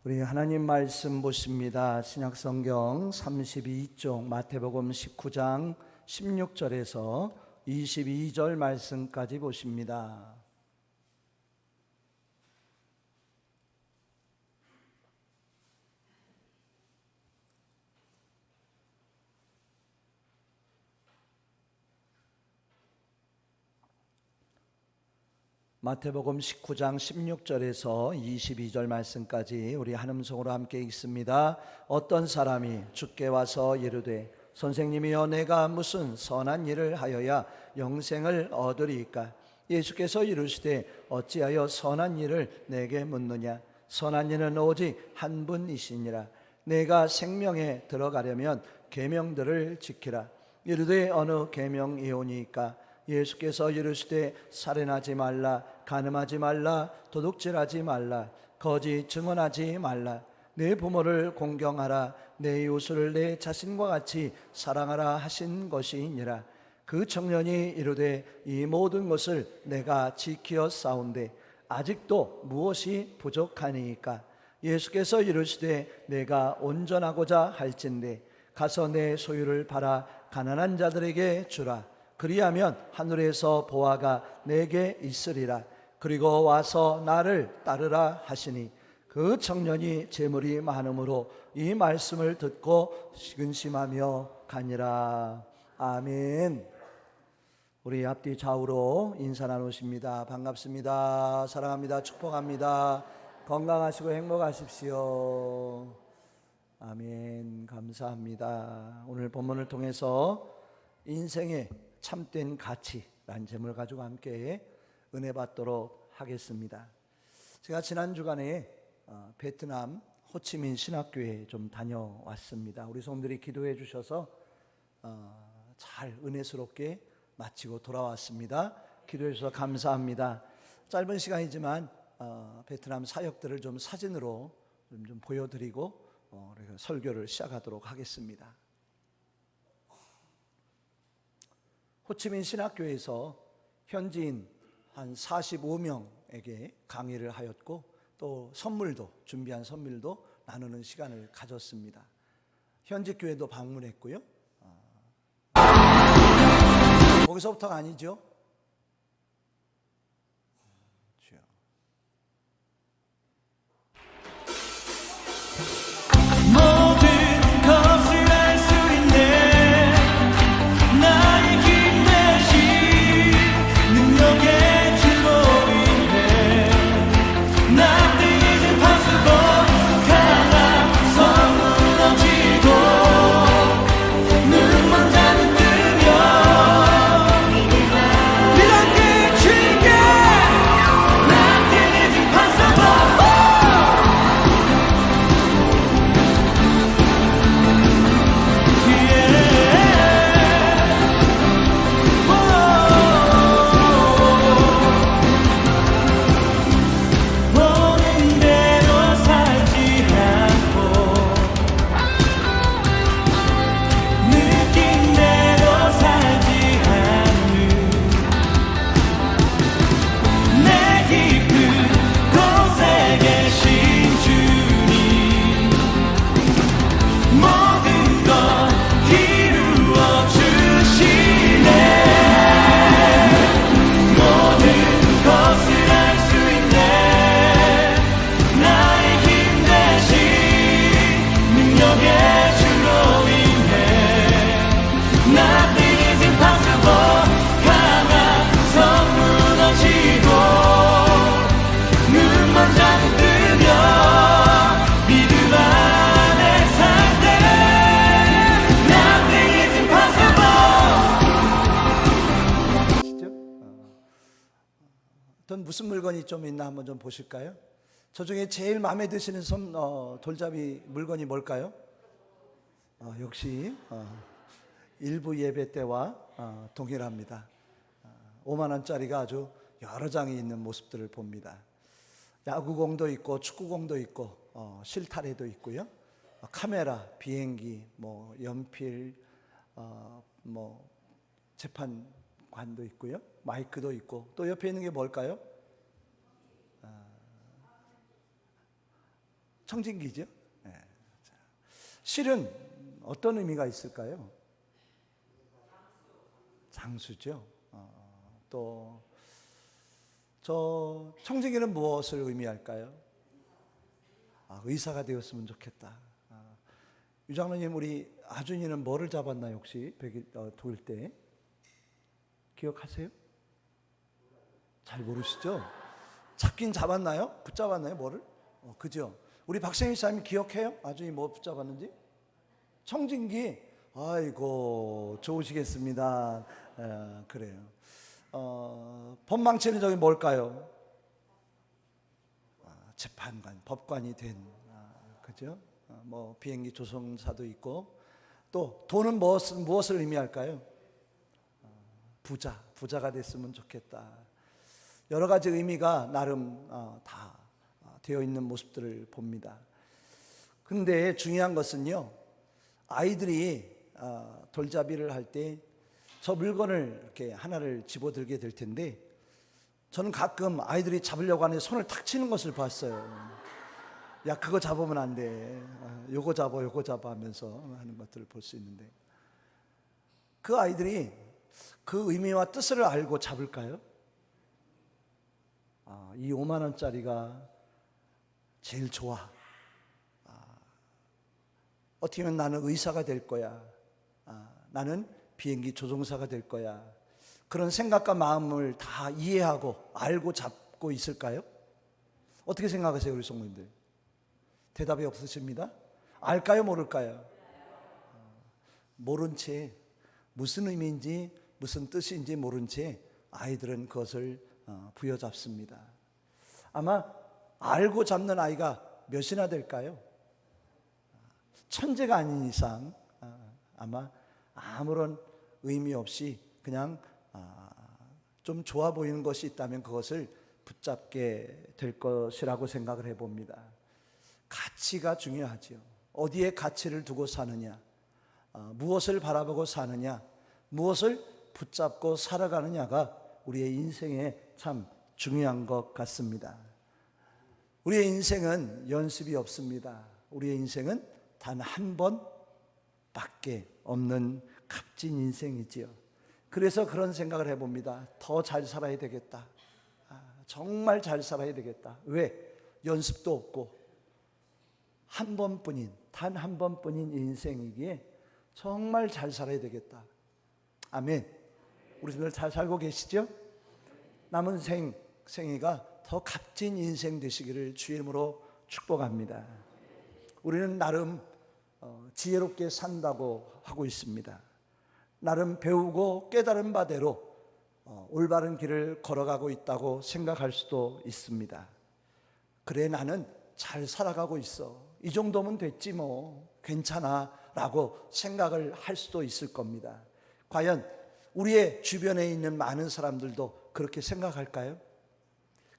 우리 하나님 말씀 보십니다. 신약성경 32쪽 마태복음 19장 16절에서 22절 말씀까지 보십니다. 마태복음 19장 16절에서 22절 말씀까지 우리 한 음성으로 함께 읽습니다. 어떤 사람이 주께 와서 이르되 선생님이여 내가 무슨 선한 일을 하여야 영생을 얻으리이까? 예수께서 이르시되 어찌하여 선한 일을 내게 묻느냐? 선한 이는 오직 한 분이시니라. 내가 생명에 들어가려면 계명들을 지키라. 이르되 어느 계명이오니까? 예수께서 이르시되 살인하지 말라, 간음하지 말라, 도둑질하지 말라, 거짓 증언하지 말라, 내 부모를 공경하라, 내 이웃을 내 자신과 같이 사랑하라 하신 것이니라. 그 청년이 이르되 이 모든 것을 내가 지키어 싸운데 아직도 무엇이 부족하니까? 예수께서 이르시되 내가 온전하고자 할진대 가서 내 소유를 팔아 가난한 자들에게 주라. 그리하면 하늘에서 보화가 내게 있으리라. 그리고 와서 나를 따르라 하시니 그 청년이 재물이 많음으로 이 말씀을 듣고 근심하며 가니라. 아멘. 우리 앞뒤 좌우로 인사 나누십니다. 반갑습니다. 사랑합니다. 축복합니다. 건강하시고 행복하십시오. 아멘. 감사합니다. 오늘 본문을 통해서 인생의 참된 가치라는 제목을 가지고 함께 은혜 받도록 하겠습니다. 제가 지난 주간에 베트남 호치민 신학교에 좀 다녀왔습니다. 우리 성도들이 기도해 주셔서 잘 은혜스럽게 마치고 돌아왔습니다. 기도해 주셔서 감사합니다. 짧은 시간이지만 베트남 사역들을 좀 사진으로 좀 보여드리고 설교를 시작하도록 하겠습니다. 호치민 신학교에서 현지인 한 45명에게 강의를 하였고 또 준비한 선물도 나누는 시간을 가졌습니다. 현지 교회도 방문했고요. 거기서부터가 아니죠. 무슨 물건이 좀 있나 한번 좀 보실까요? 저 중에 제일 마음에 드시는 돌잡이 물건이 뭘까요? 역시 일부 예배 때와 동일합니다. 5만 원짜리가 아주 여러 장이 있는 모습들을 봅니다. 야구공도 있고 축구공도 있고 실타래도 있고요. 카메라, 비행기, 연필, 재판관도 있고요. 마이크도 있고 또 옆에 있는 게 뭘까요? 청진기죠. 네. 실은 어떤 의미가 있을까요? 장수죠. 또 저 청진기는 무엇을 의미할까요? 의사가 되었으면 좋겠다. 유장로님, 우리 아준이는 뭐를 잡았나요? 혹시 독일 때 기억하세요? 잘 모르시죠? 잡긴 잡았나요? 붙잡았나요? 뭐를? 그죠? 우리 박생희 사님 기억해요? 아준이 뭐 붙잡았는지? 청진기. 아이고, 좋으시겠습니다. 그래요. 법망치는 저기 뭘까요? 재판관, 법관이 된, 그죠? 뭐 비행기 조종사도 있고, 또 돈은 무엇을 의미할까요? 부자가 됐으면 좋겠다. 여러 가지 의미가 나름 다 되어 있는 모습들을 봅니다. 근데 중요한 것은요, 아이들이 돌잡이를 할 때 저 물건을 이렇게 하나를 집어들게 될 텐데, 저는 가끔 아이들이 잡으려고 하는데 손을 탁 치는 것을 봤어요. 야, 그거 잡으면 안 돼. 요거 잡아 하면서 하는 것들을 볼 수 있는데, 그 아이들이 그 의미와 뜻을 알고 잡을까요? 이 5만 원짜리가 제일 좋아. 어떻게 하면 나는 의사가 될 거야. 나는 비행기 조종사가 될 거야. 그런 생각과 마음을 다 이해하고 알고 잡고 있을까요? 어떻게 생각하세요, 우리 성도님들? 대답이 없으십니다. 알까요, 모를까요? 모른 채, 무슨 의미인지 무슨 뜻인지 모른 채 아이들은 그것을 부여잡습니다. 아마 알고 잡는 아이가 몇이나 될까요? 천재가 아닌 이상 아마 아무런 의미 없이 그냥 좀 좋아 보이는 것이 있다면 그것을 붙잡게 될 것이라고 생각을 해봅니다. 가치가 중요하죠. 어디에 가치를 두고 사느냐, 무엇을 바라보고 사느냐, 무엇을 붙잡고 살아가느냐가 우리의 인생에 참 중요한 것 같습니다. 우리의 인생은 연습이 없습니다. 우리의 인생은 단 한 번밖에 없는 값진 인생이지요. 그래서 그런 생각을 해봅니다. 더 잘 살아야 되겠다. 정말 잘 살아야 되겠다. 왜? 연습도 없고 한 번뿐인, 단 한 번뿐인 인생이기에 정말 잘 살아야 되겠다. 아멘. 우리 분들 잘 살고 계시죠? 남은 생애가 더 값진 인생 되시기를 주의 이름으로 축복합니다. 우리는 나름 지혜롭게 산다고 하고 있습니다. 나름 배우고 깨달은 바대로 올바른 길을 걸어가고 있다고 생각할 수도 있습니다. 그래, 나는 잘 살아가고 있어. 이 정도면 됐지 뭐, 괜찮아 라고 생각을 할 수도 있을 겁니다. 과연 우리의 주변에 있는 많은 사람들도 그렇게 생각할까요?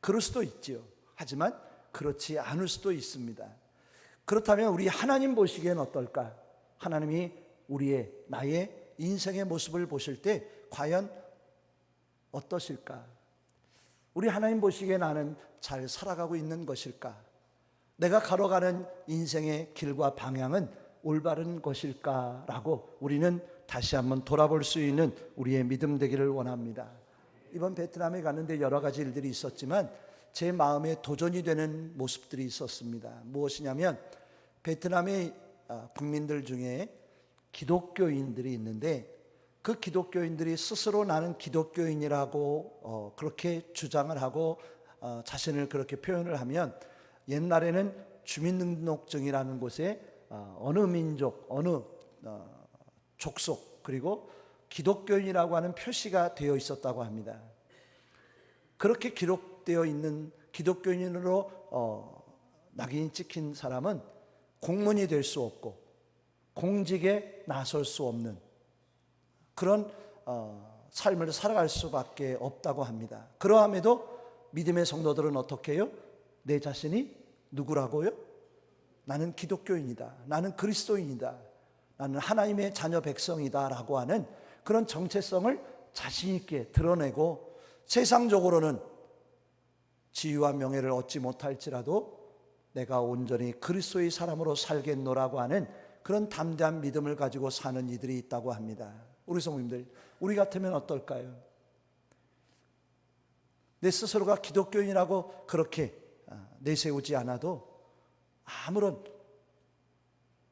그럴 수도 있지요. 하지만 그렇지 않을 수도 있습니다. 그렇다면 우리 하나님 보시기엔 어떨까? 하나님이 나의 인생의 모습을 보실 때 과연 어떠실까? 우리 하나님 보시기에 나는 잘 살아가고 있는 것일까? 내가 걸어가는 인생의 길과 방향은 올바른 것일까라고 우리는 다시 한번 돌아볼 수 있는 우리의 믿음 되기를 원합니다. 이번 베트남에 갔는데 여러 가지 일들이 있었지만 제 마음에 도전이 되는 모습들이 있었습니다. 무엇이냐면, 베트남의 국민들 중에 기독교인들이 있는데, 그 기독교인들이 스스로 나는 기독교인이라고 그렇게 주장을 하고 자신을 그렇게 표현을 하면, 옛날에는 주민등록증이라는 곳에 어느 민족, 어느 족속, 그리고 기독교인이라고 하는 표시가 되어 있었다고 합니다. 그렇게 기록되어 있는 기독교인으로 낙인이 찍힌 사람은 공무원이 될 수 없고 공직에 나설 수 없는 그런 삶을 살아갈 수밖에 없다고 합니다. 그러함에도 믿음의 성도들은 어떻게 해요? 내 자신이 누구라고요? 나는 기독교인이다. 나는 그리스도인이다. 나는 하나님의 자녀 백성이다 라고 하는 그런 정체성을 자신 있게 드러내고, 세상적으로는 지위와 명예를 얻지 못할지라도 내가 온전히 그리스도의 사람으로 살겠노라고 하는 그런 담대한 믿음을 가지고 사는 이들이 있다고 합니다. 우리 성도님들, 우리 같으면 어떨까요? 내 스스로가 기독교인이라고 그렇게 내세우지 않아도 아무런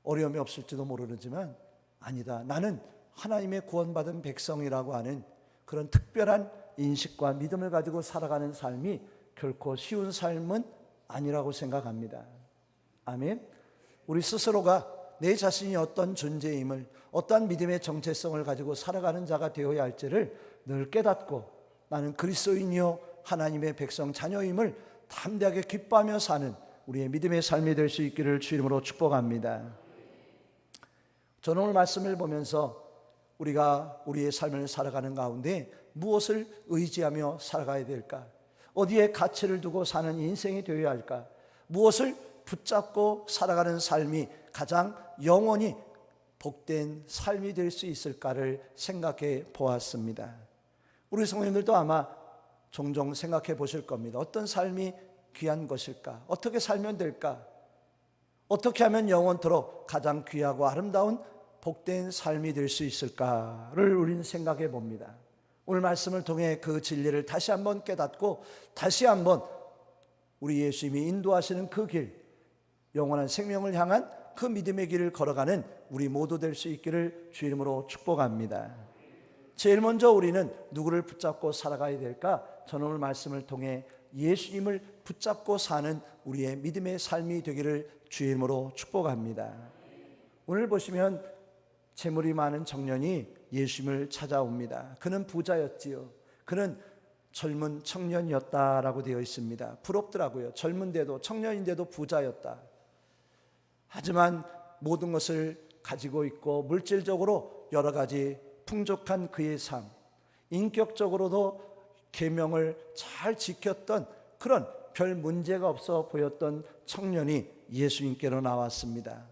어려움이 없을지도 모르지만, 아니다, 나는 하나님의 구원받은 백성이라고 하는 그런 특별한 인식과 믿음을 가지고 살아가는 삶이 결코 쉬운 삶은 아니라고 생각합니다. 아멘. 우리 스스로가 내 자신이 어떤 존재임을, 어떠한 믿음의 정체성을 가지고 살아가는 자가 되어야 할지를 늘 깨닫고, 나는 그리스도인이요 하나님의 백성 자녀임을 담대하게 기뻐하며 사는 우리의 믿음의 삶이 될 수 있기를 주 이름으로 축복합니다. 저는 오늘 말씀을 보면서 우리가 우리의 삶을 살아가는 가운데 무엇을 의지하며 살아가야 될까? 어디에 가치를 두고 사는 인생이 되어야 할까? 무엇을 붙잡고 살아가는 삶이 가장 영원히 복된 삶이 될 수 있을까를 생각해 보았습니다. 우리 성도님들도 아마 종종 생각해 보실 겁니다. 어떤 삶이 귀한 것일까? 어떻게 살면 될까? 어떻게 하면 영원토록 가장 귀하고 아름다운 복된 삶이 될 수 있을까를 우리는 생각해 봅니다. 오늘 말씀을 통해 그 진리를 다시 한번 깨닫고 다시 한번 우리 예수님이 인도하시는 그 길, 영원한 생명을 향한 그 믿음의 길을 걸어가는 우리 모두 될 수 있기를 주 이름으로 축복합니다. 제일 먼저 우리는 누구를 붙잡고 살아가야 될까? 저는 오늘 말씀을 통해 예수님을 붙잡고 사는 우리의 믿음의 삶이 되기를 주 이름으로 축복합니다. 오늘 보시면 재물이 많은 청년이 예수님을 찾아옵니다. 그는 부자였지요. 그는 젊은 청년이었다라고 되어 있습니다. 부럽더라고요. 젊은데도, 청년인데도 부자였다. 하지만 모든 것을 가지고 있고 물질적으로 여러 가지 풍족한 그의 삶, 인격적으로도 계명을 잘 지켰던 그런 별 문제가 없어 보였던 청년이 예수님께로 나왔습니다.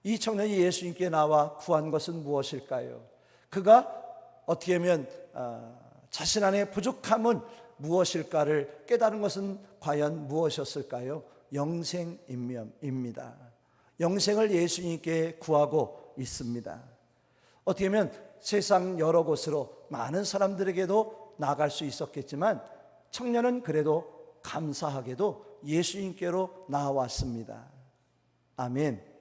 이 청년이 예수님께 나와 구한 것은 무엇일까요? 그가 어떻게 하면 자신 안에 부족함은 무엇일까를 깨달은 것은 과연 무엇이었을까요? 영생입니다. 영생을 예수님께 구하고 있습니다. 어떻게 하면 세상 여러 곳으로 많은 사람들에게도 나아갈 수 있었겠지만 청년은 그래도 감사하게도 예수님께로 나왔습니다. 아멘.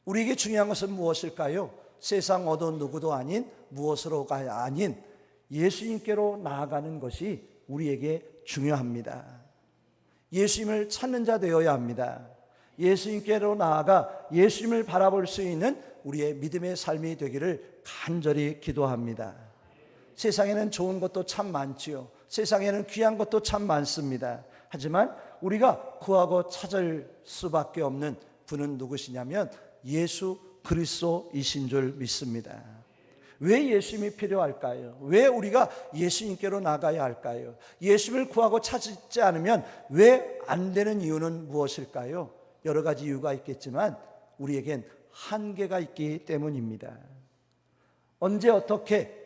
우리에게 중요한 것은 무엇일까요? 세상 어떤 누구도 아닌, 무엇으로가 아닌 예수님께로 나아가는 것이 우리에게 중요합니다. 예수님을 찾는 자 되어야 합니다. 예수님께로 나아가 예수님을 바라볼 수 있는 우리의 믿음의 삶이 되기를 간절히 기도합니다. 세상에는 좋은 것도 참 많지요. 세상에는 귀한 것도 참 많습니다. 하지만 우리가 구하고 찾을 수밖에 없는 분은 누구시냐면 예수 그리스도이신 줄 믿습니다. 왜 예수님이 필요할까요? 왜 우리가 예수님께로 나가야 할까요? 예수님을 구하고 찾지 않으면 왜 안 되는 이유는 무엇일까요? 여러 가지 이유가 있겠지만 우리에겐 한계가 있기 때문입니다. 언제 어떻게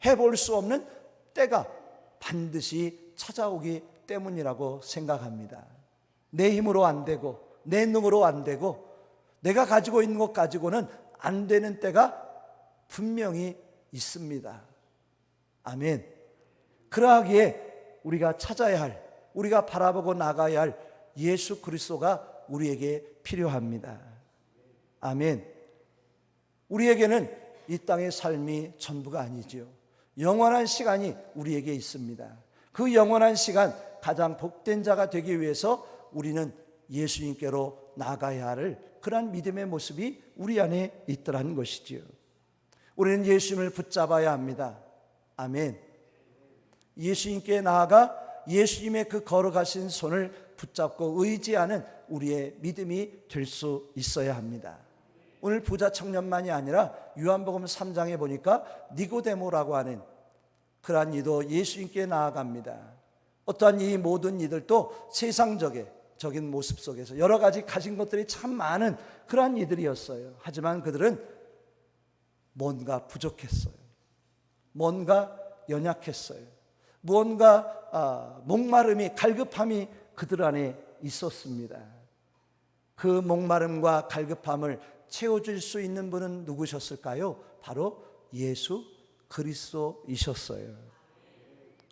해볼 수 없는 때가 반드시 찾아오기 때문이라고 생각합니다. 내 힘으로 안 되고 내 능으로 안 되고 내가 가지고 있는 것 가지고는 안 되는 때가 분명히 있습니다. 아멘. 그러하기에 우리가 찾아야 할, 우리가 바라보고 나가야 할 예수 그리스도가 우리에게 필요합니다. 아멘. 우리에게는 이 땅의 삶이 전부가 아니지요. 영원한 시간이 우리에게 있습니다. 그 영원한 시간, 가장 복된 자가 되기 위해서 우리는 예수님께로 나가야 할 그러한 믿음의 모습이 우리 안에 있더라는 것이지요. 우리는 예수님을 붙잡아야 합니다. 아멘. 예수님께 나아가 예수님의 그 걸어가신 손을 붙잡고 의지하는 우리의 믿음이 될 수 있어야 합니다. 오늘 부자 청년만이 아니라 요한복음 3장에 보니까 니고데모라고 하는 그러한 이도 예수님께 나아갑니다. 어떠한 이 모든 이들도 세상적인 모습 속에서 여러 가지 가진 것들이 참 많은 그러한 이들이었어요. 하지만 그들은 뭔가 부족했어요. 뭔가 연약했어요. 무언가 목마름이, 갈급함이 그들 안에 있었습니다. 그 목마름과 갈급함을 채워줄 수 있는 분은 누구셨을까요? 바로 예수 그리스도이셨어요.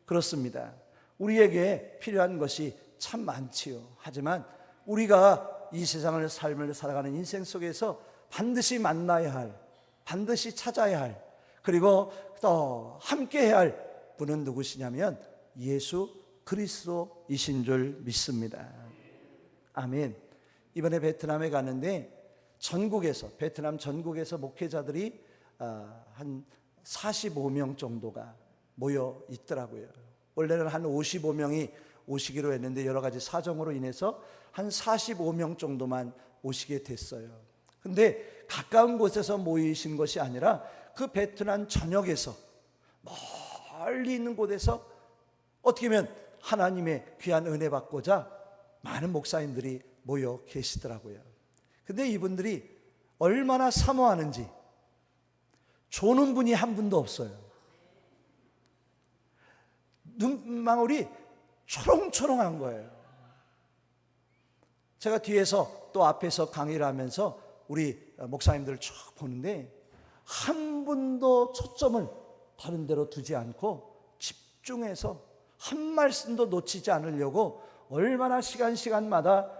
그렇습니다. 우리에게 필요한 것이 참 많지요. 하지만 우리가 이 세상을 삶을 살아가는 인생 속에서 반드시 만나야 할, 반드시 찾아야 할, 그리고 또 함께해야 할 분은 누구시냐면 예수 그리스도이신 줄 믿습니다. 아멘. 이번에 베트남에 가는데 전국에서, 베트남 전국에서 목회자들이 한 45명 정도가 모여 있더라고요. 원래는 한 55명이 오시기로 했는데 여러 가지 사정으로 인해서 한 45명 정도만 오시게 됐어요. 근데 가까운 곳에서 모이신 것이 아니라 그 베트남 전역에서 멀리 있는 곳에서 어떻게 보면 하나님의 귀한 은혜 받고자 많은 목사님들이 모여 계시더라고요. 근데 이분들이 얼마나 사모하는지 조는 분이 한 분도 없어요. 눈망울이 초롱초롱한 거예요. 제가 뒤에서 또 앞에서 강의를 하면서 우리 목사님들을 쭉 보는데 한 분도 초점을 다른 데로 두지 않고 집중해서 한 말씀도 놓치지 않으려고 얼마나 시간마다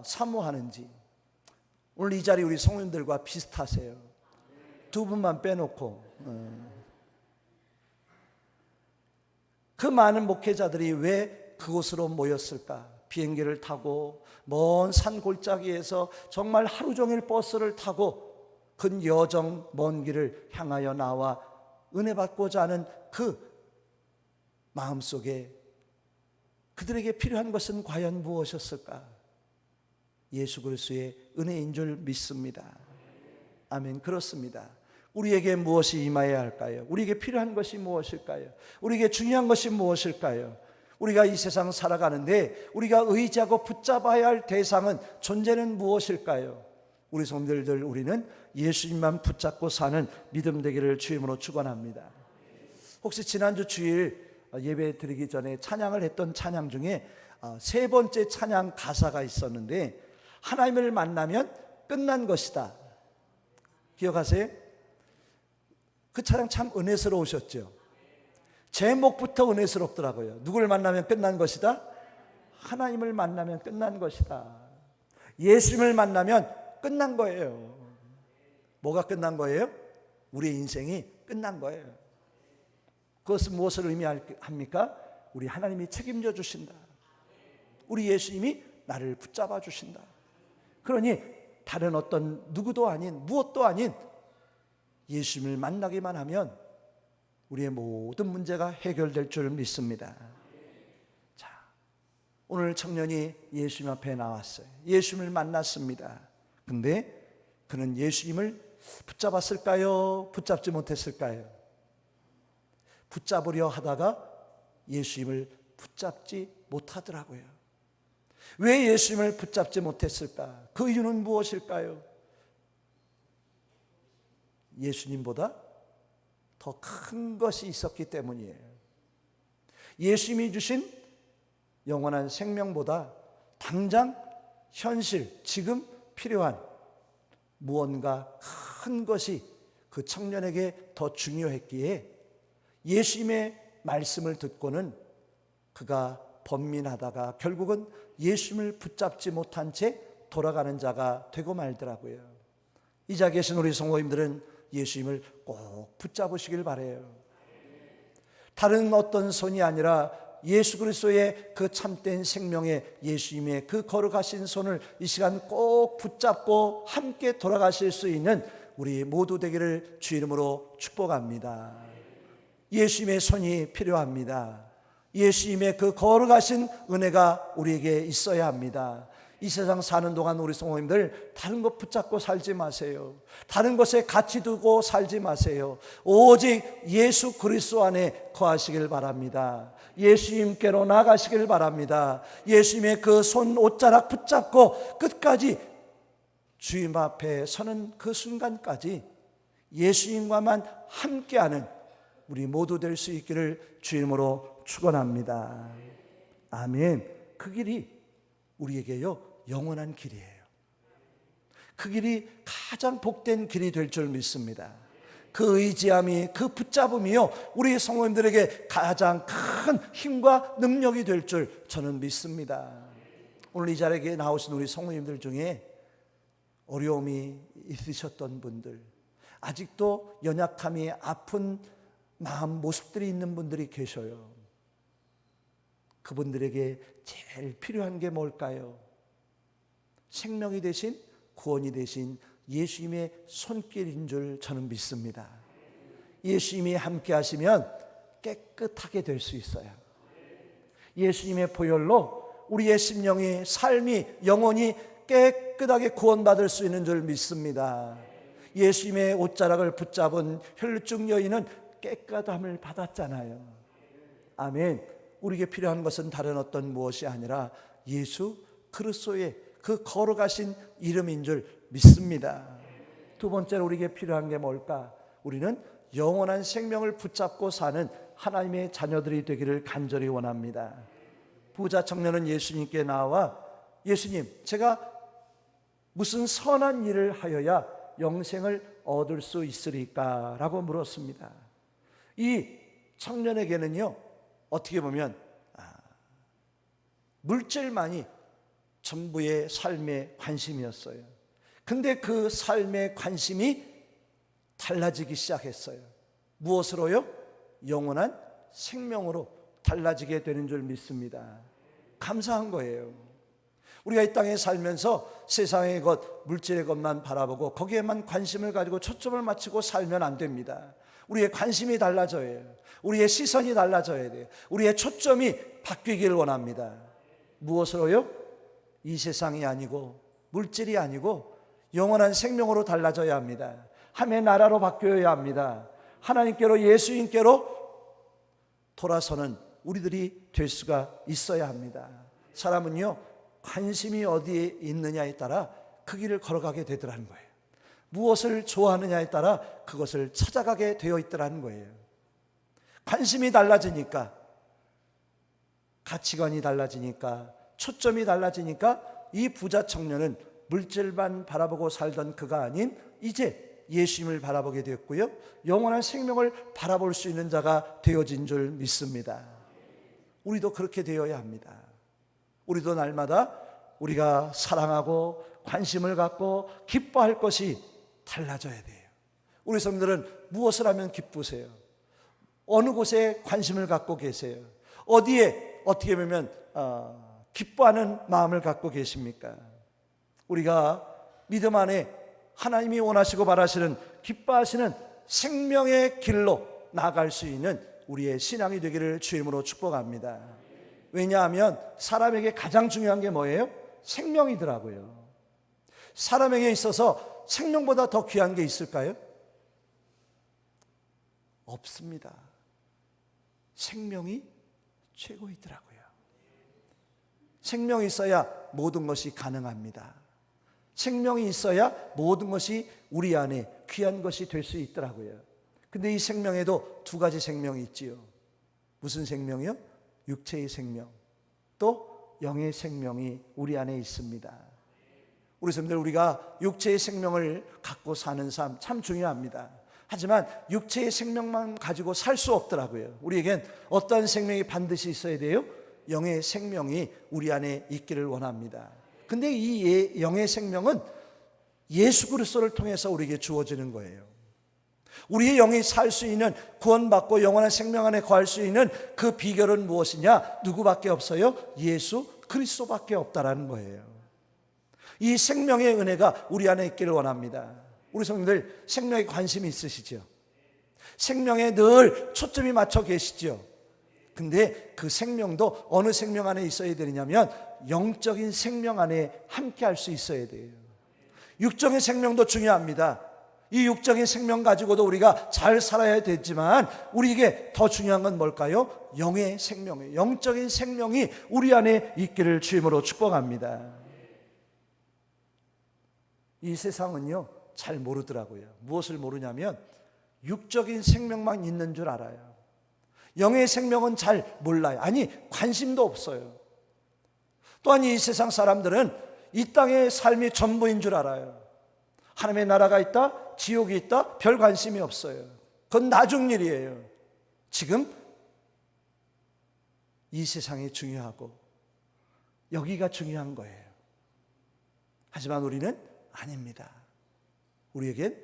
사모하는지. 오늘 이 자리 우리 성도님들과 비슷하세요. 두 분만 빼놓고. 그 많은 목회자들이 왜 그곳으로 모였을까? 비행기를 타고 먼 산 골짜기에서 정말 하루 종일 버스를 타고 큰 여정 먼 길을 향하여 나와 은혜 받고자 하는 그 마음속에 그들에게 필요한 것은 과연 무엇이었을까? 예수 그리스도의 은혜인 줄 믿습니다. 아멘. 그렇습니다. 우리에게 무엇이 임하여야 할까요? 우리에게 필요한 것이 무엇일까요? 우리에게 중요한 것이 무엇일까요? 우리가 이 세상 살아가는데 우리가 의지하고 붙잡아야 할 대상은, 존재는 무엇일까요? 우리 성도들, 우리는 예수님만 붙잡고 사는 믿음 되기를 주임으로 축원합니다. 혹시 지난주 주일 예배 드리기 전에 찬양을 했던 찬양 중에 세 번째 찬양 가사가 있었는데, 하나님을 만나면 끝난 것이다. 기억하세요? 그 찬양 참 은혜스러우셨죠? 제목부터 은혜스럽더라고요. 누구를 만나면 끝난 것이다? 하나님을 만나면 끝난 것이다. 예수님을 만나면 끝난 거예요. 뭐가 끝난 거예요? 우리의 인생이 끝난 거예요. 그것은 무엇을 의미합니까? 우리 하나님이 책임져 주신다. 우리 예수님이 나를 붙잡아 주신다. 그러니 다른 어떤 누구도 아닌, 무엇도 아닌 예수님을 만나기만 하면 우리의 모든 문제가 해결될 줄 믿습니다. 자, 오늘 청년이 예수님 앞에 나왔어요. 예수님을 만났습니다. 근데 그는 예수님을 붙잡았을까요? 붙잡지 못했을까요? 붙잡으려 하다가 예수님을 붙잡지 못하더라고요. 왜 예수님을 붙잡지 못했을까? 그 이유는 무엇일까요? 예수님보다 더 큰 것이 있었기 때문이에요. 예수님이 주신 영원한 생명보다 당장 현실, 지금 필요한 무언가 큰 것이 그 청년에게 더 중요했기에 예수님의 말씀을 듣고는 그가 번민하다가 결국은 예수님을 붙잡지 못한 채 돌아가는 자가 되고 말더라고요. 이 자리에 계신 우리 성도님들은 예수님을 꼭 붙잡으시길 바라요. 다른 어떤 손이 아니라 예수 그리스도의 그 참된 생명의 예수님의 그 걸어가신 손을 이 시간 꼭 붙잡고 함께 돌아가실 수 있는 우리 모두 되기를 주 이름으로 축복합니다. 예수님의 손이 필요합니다. 예수님의 그 걸어가신 은혜가 우리에게 있어야 합니다. 이 세상 사는 동안 우리 성도님들 다른 것 붙잡고 살지 마세요. 다른 것에 가치 두고 살지 마세요. 오직 예수 그리스도 안에 거하시길 바랍니다. 예수님께로 나가시길 바랍니다. 예수님의 그 손 옷자락 붙잡고 끝까지 주님 앞에 서는 그 순간까지 예수님과만 함께하는 우리 모두 될 수 있기를 주님으로 축원합니다. 아멘. 그 길이 우리에게요 영원한 길이에요. 그 길이 가장 복된 길이 될 줄 믿습니다. 그 의지함이, 그 붙잡음이요, 우리 성도님들에게 가장 큰 힘과 능력이 될 줄 저는 믿습니다. 오늘 이 자리에 나오신 우리 성도님들 중에 어려움이 있으셨던 분들, 아직도 연약함이 아픈 마음 모습들이 있는 분들이 계셔요. 그분들에게 제일 필요한 게 뭘까요? 생명이 되신, 구원이 되신 예수님의 손길인 줄 저는 믿습니다. 예수님이 함께 하시면 깨끗하게 될 수 있어요. 예수님의 보혈로 우리의 심령이, 삶이, 영혼이 깨끗하게 구원받을 수 있는 줄 믿습니다. 예수님의 옷자락을 붙잡은 혈루증 여인은 깨끗함을 받았잖아요. 아멘. 우리에게 필요한 것은 다른 어떤 무엇이 아니라 예수 그리스도의 그 걸어가신 이름인 줄 믿습니다. 두 번째로 우리에게 필요한 게 뭘까? 우리는 영원한 생명을 붙잡고 사는 하나님의 자녀들이 되기를 간절히 원합니다. 부자 청년은 예수님께 나와, 예수님, 제가 무슨 선한 일을 하여야 영생을 얻을 수 있으리까? 라고 물었습니다. 이 청년에게는요, 어떻게 보면 물질만이 전부의 삶의 관심이었어요. 근데 그 삶의 관심이 달라지기 시작했어요. 무엇으로요? 영원한 생명으로 달라지게 되는 줄 믿습니다. 감사한 거예요. 우리가 이 땅에 살면서 세상의 것, 물질의 것만 바라보고 거기에만 관심을 가지고 초점을 맞추고 살면 안 됩니다. 우리의 관심이 달라져야 해요. 우리의 시선이 달라져야 돼요. 우리의 초점이 바뀌길 원합니다. 무엇으로요? 이 세상이 아니고 물질이 아니고 영원한 생명으로 달라져야 합니다. 하나님의 나라로 바뀌어야 합니다. 하나님께로, 예수님께로 돌아서는 우리들이 될 수가 있어야 합니다. 사람은요, 관심이 어디에 있느냐에 따라 그 길을 걸어가게 되더라는 거예요. 무엇을 좋아하느냐에 따라 그것을 찾아가게 되어 있더라는 거예요. 관심이 달라지니까, 가치관이 달라지니까, 초점이 달라지니까 이 부자 청년은 물질만 바라보고 살던 그가 아닌 이제 예수님을 바라보게 되었고요, 영원한 생명을 바라볼 수 있는 자가 되어진 줄 믿습니다. 우리도 그렇게 되어야 합니다. 우리도 날마다 우리가 사랑하고 관심을 갖고 기뻐할 것이 달라져야 돼요. 우리 성도들은 무엇을 하면 기쁘세요? 어느 곳에 관심을 갖고 계세요? 어디에 어떻게 보면 기뻐하는 마음을 갖고 계십니까? 우리가 믿음 안에 하나님이 원하시고 바라시는, 기뻐하시는 생명의 길로 나아갈 수 있는 우리의 신앙이 되기를 주임으로 축복합니다. 왜냐하면 사람에게 가장 중요한 게 뭐예요? 생명이더라고요. 사람에게 있어서 생명보다 더 귀한 게 있을까요? 없습니다. 생명이 최고이더라고요. 생명이 있어야 모든 것이 가능합니다. 생명이 있어야 모든 것이 우리 안에 귀한 것이 될 수 있더라고요. 근데 이 생명에도 두 가지 생명이 있지요. 무슨 생명이요? 육체의 생명, 또 영의 생명이 우리 안에 있습니다. 우리 성도들, 우리가 육체의 생명을 갖고 사는 삶 참 중요합니다. 하지만 육체의 생명만 가지고 살 수 없더라고요. 우리에겐 어떤 생명이 반드시 있어야 돼요? 영의 생명이 우리 안에 있기를 원합니다. 근데 이 영의 생명은 예수 그리스도를 통해서 우리에게 주어지는 거예요. 우리의 영이 살 수 있는, 구원받고 영원한 생명 안에 거할 수 있는 그 비결은 무엇이냐? 누구밖에 없어요? 예수 그리스도밖에 없다라는 거예요. 이 생명의 은혜가 우리 안에 있기를 원합니다. 우리 성도들, 생명에 관심이 있으시죠? 생명에 늘 초점이 맞춰 계시죠? 근데 그 생명도 어느 생명 안에 있어야 되느냐면 영적인 생명 안에 함께 할 수 있어야 돼요. 육적인 생명도 중요합니다. 이 육적인 생명 가지고도 우리가 잘 살아야 되지만 우리에게 더 중요한 건 뭘까요? 영의 생명이에요. 영적인 생명이 우리 안에 있기를 주임으로 축복합니다. 이 세상은요, 잘 모르더라고요. 무엇을 모르냐면 육적인 생명만 있는 줄 알아요. 영의 생명은 잘 몰라요. 아니, 관심도 없어요. 또한 이 세상 사람들은 이 땅의 삶이 전부인 줄 알아요. 하나님의 나라가 있다, 지옥이 있다, 별 관심이 없어요. 그건 나중 일이에요. 지금 이 세상이 중요하고 여기가 중요한 거예요. 하지만 우리는 아닙니다. 우리에겐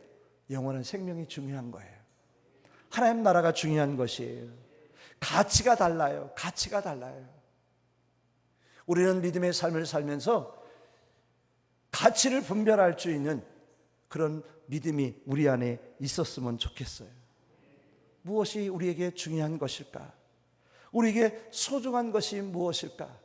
영원한 생명이 중요한 거예요. 하나님 나라가 중요한 것이에요. 가치가 달라요. 가치가 달라요. 우리는 믿음의 삶을 살면서 가치를 분별할 수 있는 그런 믿음이 우리 안에 있었으면 좋겠어요. 무엇이 우리에게 중요한 것일까? 우리에게 소중한 것이 무엇일까?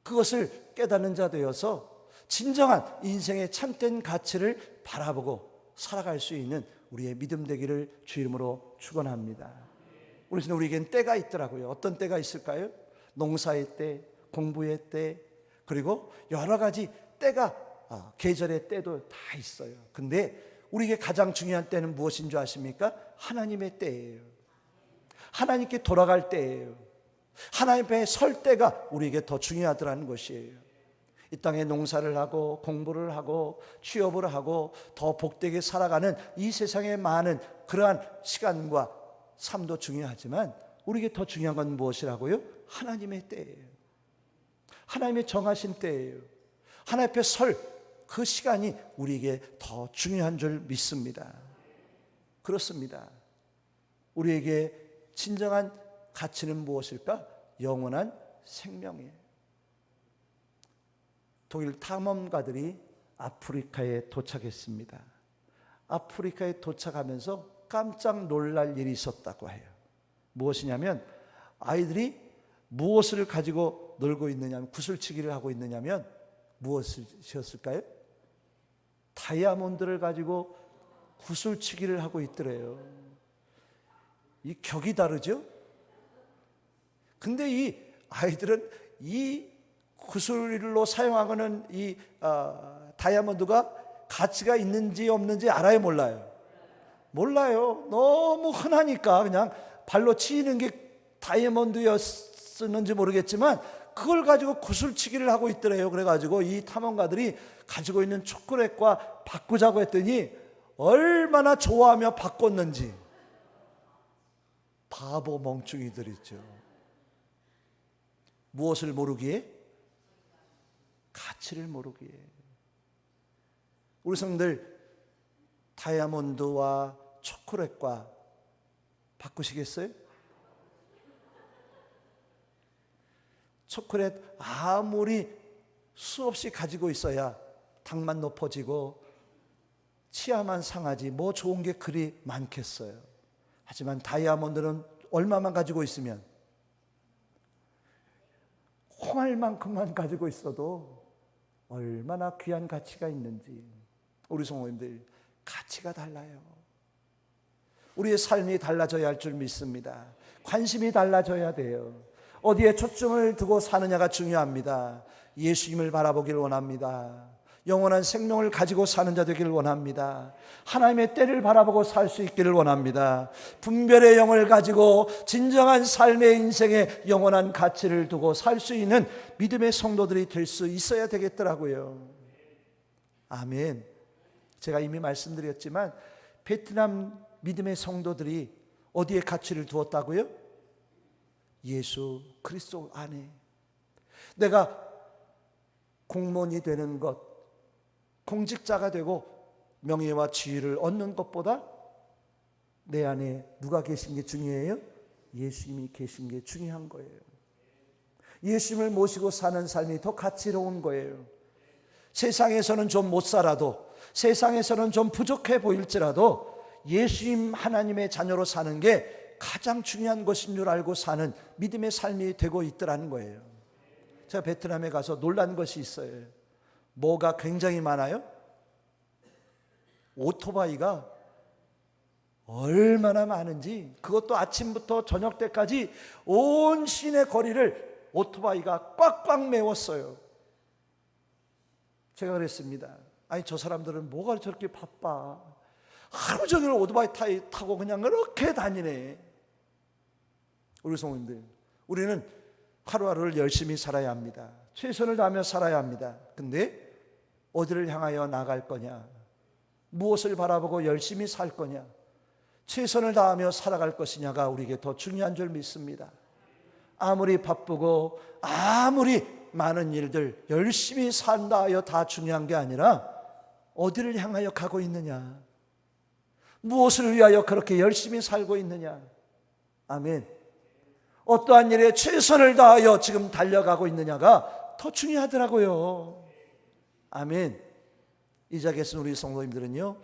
그것을 깨닫는 자 되어서 진정한 인생의 참된 가치를 바라보고 살아갈 수 있는 우리의 믿음 되기를 주 이름으로 축원합니다. 우리에겐 때가 있더라고요. 어떤 때가 있을까요? 농사의 때, 공부의 때, 그리고 여러 가지 때가, 계절의 때도 다 있어요. 근데 우리에게 가장 중요한 때는 무엇인 줄 아십니까? 하나님의 때예요. 하나님께 돌아갈 때예요. 하나님 앞에 설 때가 우리에게 더 중요하더라는 것이에요. 이 땅에 농사를 하고 공부를 하고 취업을 하고 더 복되게 살아가는 이 세상의 많은 그러한 시간과 삶도 중요하지만 우리에게 더 중요한 건 무엇이라고요? 하나님의 때예요. 하나님의 정하신 때예요. 하나님 앞에 설 그 시간이 우리에게 더 중요한 줄 믿습니다. 그렇습니다. 우리에게 진정한 가치는 무엇일까? 영원한 생명이에요. 독일 탐험가들이 아프리카에 도착했습니다. 아프리카에 도착하면서 깜짝 놀랄 일이 있었다고 해요. 무엇이냐면 아이들이 무엇을 가지고 놀고 있느냐면, 구슬치기를 하고 있느냐면 무엇이었을까요? 다이아몬드를 가지고 구슬치기를 하고 있더래요. 이 격이 다르죠? 근데 이 아이들은 이 구슬로 사용하는 이 다이아몬드가 가치가 있는지 없는지 알아요, 몰라요? 몰라요. 너무 흔하니까 그냥 발로 치는 게 다이아몬드였는지 모르겠지만 그걸 가지고 구슬치기를 하고 있더래요. 그래가지고 이 탐험가들이 가지고 있는 초콜릿과 바꾸자고 했더니 얼마나 좋아하며 바꿨는지. 바보 멍충이들이죠. 무엇을 모르기에? 가치를 모르기에. 우리 성들 다이아몬드와 초콜릿과 바꾸시겠어요? 초콜릿 아무리 수없이 가지고 있어야 당만 높아지고 치아만 상하지 뭐 좋은 게 그리 많겠어요. 하지만 다이아몬드는 얼마만 가지고 있으면, 콩알만큼만 가지고 있어도 얼마나 귀한 가치가 있는지. 우리 성도님들, 가치가 달라요. 우리의 삶이 달라져야 할 줄 믿습니다. 관심이 달라져야 돼요. 어디에 초점을 두고 사느냐가 중요합니다. 예수님을 바라보길 원합니다. 영원한 생명을 가지고 사는 자 되기를 원합니다. 하나님의 때를 바라보고 살 수 있기를 원합니다. 분별의 영을 가지고 진정한 삶의 인생에 영원한 가치를 두고 살 수 있는 믿음의 성도들이 될 수 있어야 되겠더라고요. 아멘. 제가 이미 말씀드렸지만 베트남 믿음의 성도들이 어디에 가치를 두었다고요? 예수 그리스도 안에. 내가 공무원이 되는 것, 공직자가 되고 명예와 지위를 얻는 것보다 내 안에 누가 계신 게 중요해요? 예수님이 계신 게 중요한 거예요. 예수님을 모시고 사는 삶이 더 가치로운 거예요. 세상에서는 좀 못 살아도, 세상에서는 좀 부족해 보일지라도 예수님 하나님의 자녀로 사는 게 가장 중요한 것인 줄 알고 사는 믿음의 삶이 되고 있더라는 거예요. 제가 베트남에 가서 놀란 것이 있어요. 뭐가 굉장히 많아요? 오토바이가 얼마나 많은지, 그것도 아침부터 저녁 때까지 온 시내 거리를 오토바이가 꽉꽉 메웠어요. 제가 그랬습니다. 아니, 저 사람들은 뭐가 저렇게 바빠? 하루 종일 오토바이 타고 그냥 그렇게 다니네. 우리 성도님들, 우리는 하루하루를 열심히 살아야 합니다. 최선을 다하며 살아야 합니다. 근데 어디를 향하여 나갈 거냐? 무엇을 바라보고 열심히 살 거냐? 최선을 다하며 살아갈 것이냐가 우리에게 더 중요한 줄 믿습니다. 아무리 바쁘고 아무리 많은 일들 열심히 산다 하여 다 중요한 게 아니라 어디를 향하여 가고 있느냐? 무엇을 위하여 그렇게 열심히 살고 있느냐? 아멘. 어떠한 일에 최선을 다하여 지금 달려가고 있느냐가 더 중요하더라고요. 아멘. 이 자리에 계신 우리 성도님들은요,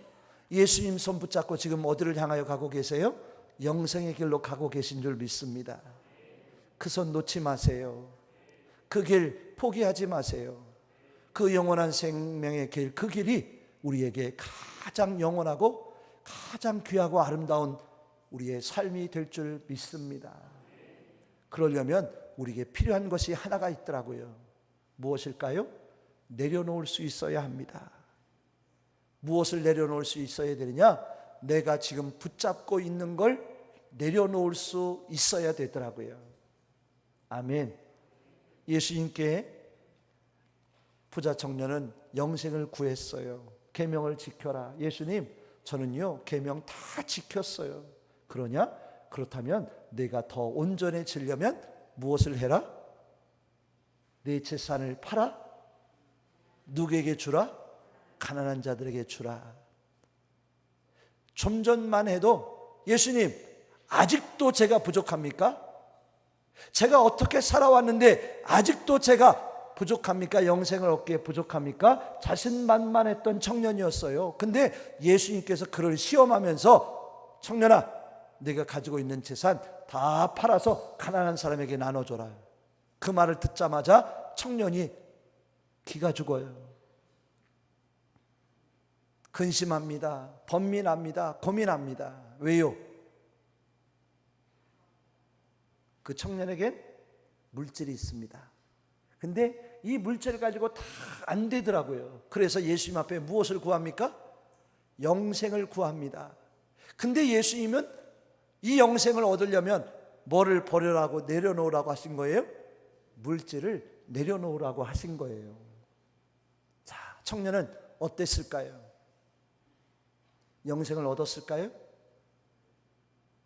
예수님 손 붙잡고 지금 어디를 향하여 가고 계세요? 영생의 길로 가고 계신 줄 믿습니다. 그 손 놓지 마세요. 그 길 포기하지 마세요. 그 영원한 생명의 길, 그 길이 우리에게 가장 영원하고 가장 귀하고 아름다운 우리의 삶이 될 줄 믿습니다. 그러려면 우리에게 필요한 것이 하나가 있더라고요. 무엇일까요? 내려놓을 수 있어야 합니다. 무엇을 내려놓을 수 있어야 되느냐? 내가 지금 붙잡고 있는 걸 내려놓을 수 있어야 되더라고요. 아멘. 예수님께 부자 청년은 영생을 구했어요. 계명을 지켜라. 예수님, 저는요 계명 다 지켰어요. 그러냐? 그렇다면 내가 더 온전해지려면 무엇을 해라? 내 재산을 팔아? 누구에게 주라? 가난한 자들에게 주라. 좀 전만 해도 예수님, 아직도 제가 부족합니까? 제가 어떻게 살아왔는데 아직도 제가 부족합니까? 영생을 얻기에 부족합니까? 자신만만했던 청년이었어요. 근데 예수님께서 그를 시험하면서, 청년아, 네가 가지고 있는 재산 다 팔아서 가난한 사람에게 나눠줘라. 그 말을 듣자마자 청년이 기가 죽어요. 근심합니다. 번민합니다. 고민합니다. 왜요? 그 청년에겐 물질이 있습니다. 근데 이 물질을 가지고 다 안 되더라고요. 그래서 예수님 앞에 무엇을 구합니까? 영생을 구합니다. 근데 예수님은 이 영생을 얻으려면 뭐를 버리라고 내려놓으라고 하신 거예요? 물질을 내려놓으라고 하신 거예요. 자, 청년은 어땠을까요? 영생을 얻었을까요?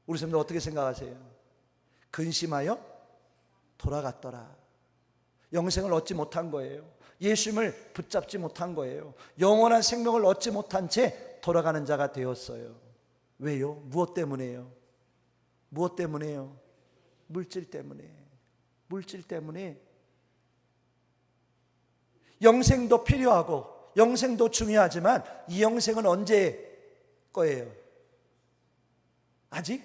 우리 선생님들 어떻게 생각하세요? 근심하여 돌아갔더라. 영생을 얻지 못한 거예요. 예수님을 붙잡지 못한 거예요. 영원한 생명을 얻지 못한 채 돌아가는 자가 되었어요. 왜요? 무엇 때문에요? 무엇 때문에요? 물질 때문에. 물질 때문에. 영생도 필요하고 영생도 중요하지만 이 영생은 언제 거예요? 아직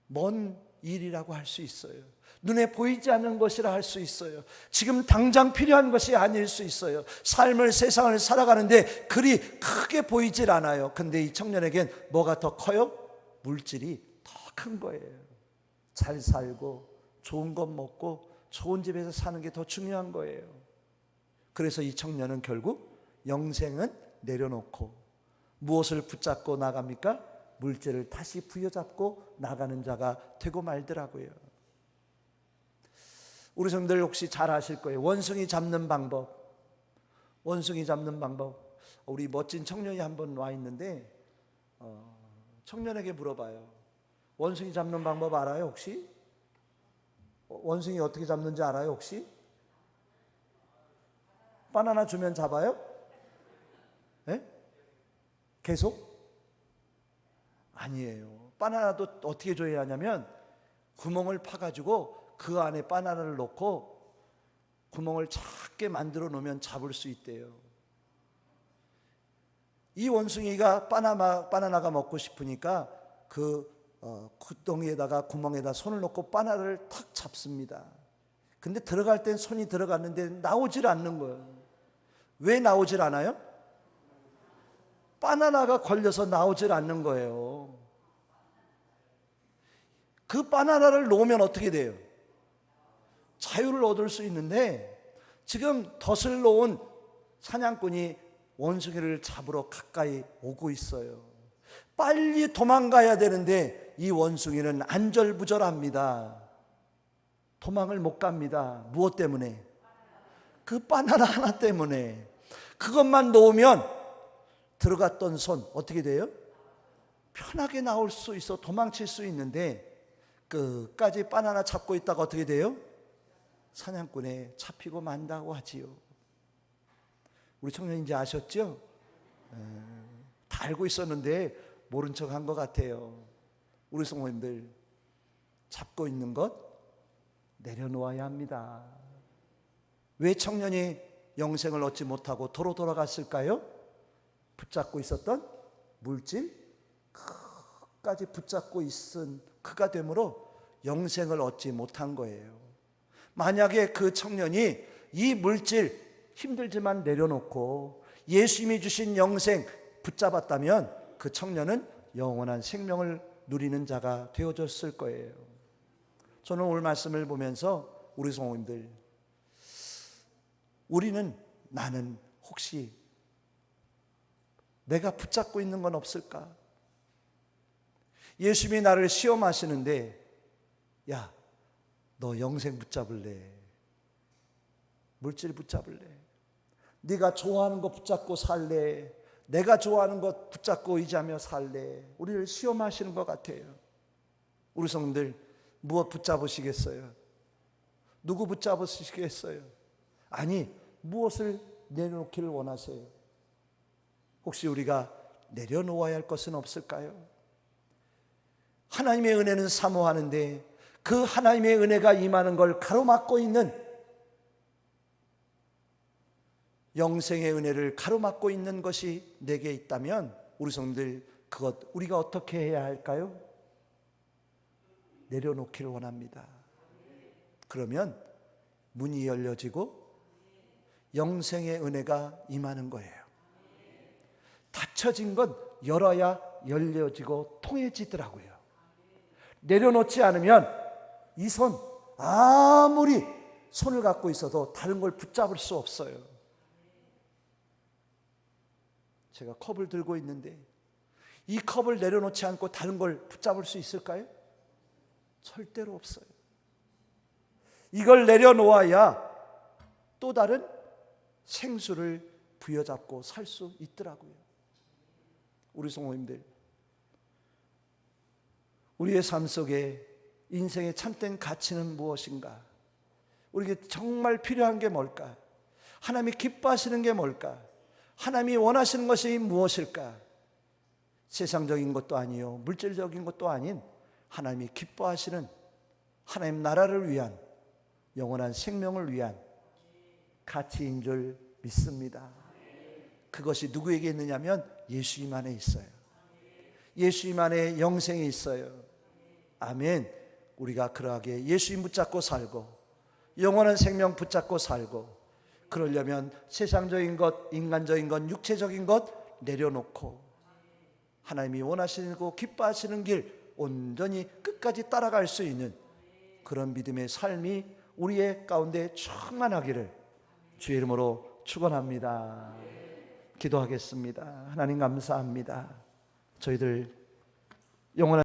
먼 일이라고 할 수 있어요. 눈에 보이지 않는 것이라 할 수 있어요. 지금 당장 필요한 것이 아닐 수 있어요. 삶을, 세상을 살아가는데 그리 크게 보이질 않아요. 근데 이 청년에겐 뭐가 더 커요? 물질이 더 큰 거예요. 잘 살고 좋은 것 먹고 좋은 집에서 사는 게 더 중요한 거예요. 그래서 이 청년은 결국 영생은 내려놓고 무엇을 붙잡고 나갑니까? 물질을 다시 부여잡고 나가는 자가 되고 말더라고요. 우리 성도들 혹시 잘 아실 거예요. 원숭이 잡는 방법. 원숭이 잡는 방법. 우리 멋진 청년이 한 번 와 있는데 청년에게 물어봐요. 원숭이 잡는 방법 알아요 혹시? 원숭이 어떻게 잡는지 알아요 혹시? 바나나 주면 잡아요? 네? 계속? 아니에요. 바나나도 어떻게 줘야 하냐면 구멍을 파가지고 그 안에 바나나를 넣고 구멍을 작게 만들어 놓으면 잡을 수 있대요. 이 원숭이가 바나나가 먹고 싶으니까 그 구덩이에다가 구멍에다 손을 넣고 바나나를 탁 잡습니다. 근데 들어갈 땐 손이 들어갔는데 나오질 않는 거예요. 왜 나오질 않아요? 바나나가 걸려서 나오질 않는 거예요. 그 바나나를 놓으면 어떻게 돼요? 자유를 얻을 수 있는데 지금 덫을 놓은 사냥꾼이 원숭이를 잡으러 가까이 오고 있어요. 빨리 도망가야 되는데 이 원숭이는 안절부절합니다. 도망을 못 갑니다. 무엇 때문에? 그 바나나 하나 때문에. 그것만 놓으면 들어갔던 손 어떻게 돼요? 편하게 나올 수 있어 도망칠 수 있는데 끝까지 바나나 잡고 있다가 어떻게 돼요? 사냥꾼에 잡히고 만다고 하지요. 우리 청년 이제 아셨죠? 다 알고 있었는데 모른 척 한 것 같아요. 우리 성도님들 잡고 있는 것 내려놓아야 합니다. 왜 청년이 영생을 얻지 못하고 도로 돌아갔을까요? 붙잡고 있었던 물질 끝까지 붙잡고 있은 그가 되므로 영생을 얻지 못한 거예요. 만약에 그 청년이 이 물질 힘들지만 내려놓고 예수님이 주신 영생 붙잡았다면 그 청년은 영원한 생명을 누리는 자가 되어졌을 거예요. 저는 오늘 말씀을 보면서 우리 성도님들, 나는 혹시 내가 붙잡고 있는 건 없을까? 예수님이 나를 시험하시는데, 야, 너 영생 붙잡을래? 물질 붙잡을래? 네가 좋아하는 거 붙잡고 살래? 내가 좋아하는 것 붙잡고 의지하며 살래? 우리를 시험하시는 것 같아요. 우리 성도들 무엇 붙잡으시겠어요? 누구 붙잡으시겠어요? 아니, 무엇을 내려놓기를 원하세요? 혹시 우리가 내려놓아야 할 것은 없을까요? 하나님의 은혜는 사모하는데 그 하나님의 은혜가 임하는 걸 가로막고 있는, 영생의 은혜를 가로막고 있는 것이 내게 있다면 우리 성도들, 그것 우리가 어떻게 해야 할까요? 내려놓기를 원합니다. 그러면 문이 열려지고 영생의 은혜가 임하는 거예요. 닫혀진 건 열어야 열려지고 통해지더라고요. 내려놓지 않으면 이 손, 아무리 손을 갖고 있어도 다른 걸 붙잡을 수 없어요. 제가 컵을 들고 있는데 이 컵을 내려놓지 않고 다른 걸 붙잡을 수 있을까요? 절대로 없어요. 이걸 내려놓아야 또 다른 생수를 부여잡고 살 수 있더라고요. 우리 성도님들, 우리의 삶 속에 인생의 참된 가치는 무엇인가? 우리에게 정말 필요한 게 뭘까? 하나님이 기뻐하시는 게 뭘까? 하나님이 원하시는 것이 무엇일까? 세상적인 것도 아니요, 물질적인 것도 아닌 하나님이 기뻐하시는 하나님 나라를 위한, 영원한 생명을 위한 가치인 줄 믿습니다. 그것이 누구에게 있느냐면 예수님 안에 있어요. 예수님 안에 영생이 있어요. 아멘. 우리가 그러하게 예수님 붙잡고 살고 영원한 생명 붙잡고 살고, 그러려면 세상적인 것, 인간적인 것, 육체적인 것 내려놓고 하나님이 원하시고 기뻐하시는 길 온전히 끝까지 따라갈 수 있는 그런 믿음의 삶이 우리의 가운데 충만하기를 주의 이름으로 축원합니다. 기도하겠습니다. 하나님 감사합니다. 저희들 영원한